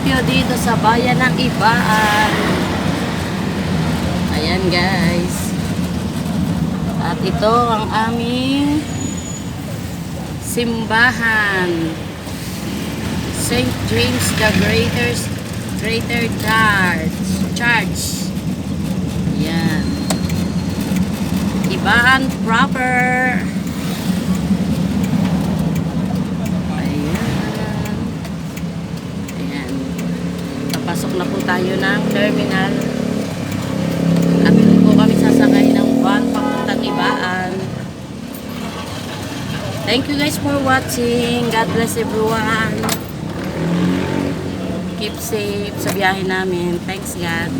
munisipyo dito sa bayan ng Ibaan. Ayan guys. At ito ang aming simbahan. St. James the Greater Church. Ayan. Ibaan proper. Pasok na po tayo ng terminal at doon po kami sasakay ng van papuntang Ibaan. Thank you guys for watching. God bless everyone. Keep safe sa biyahe namin. Thanks God.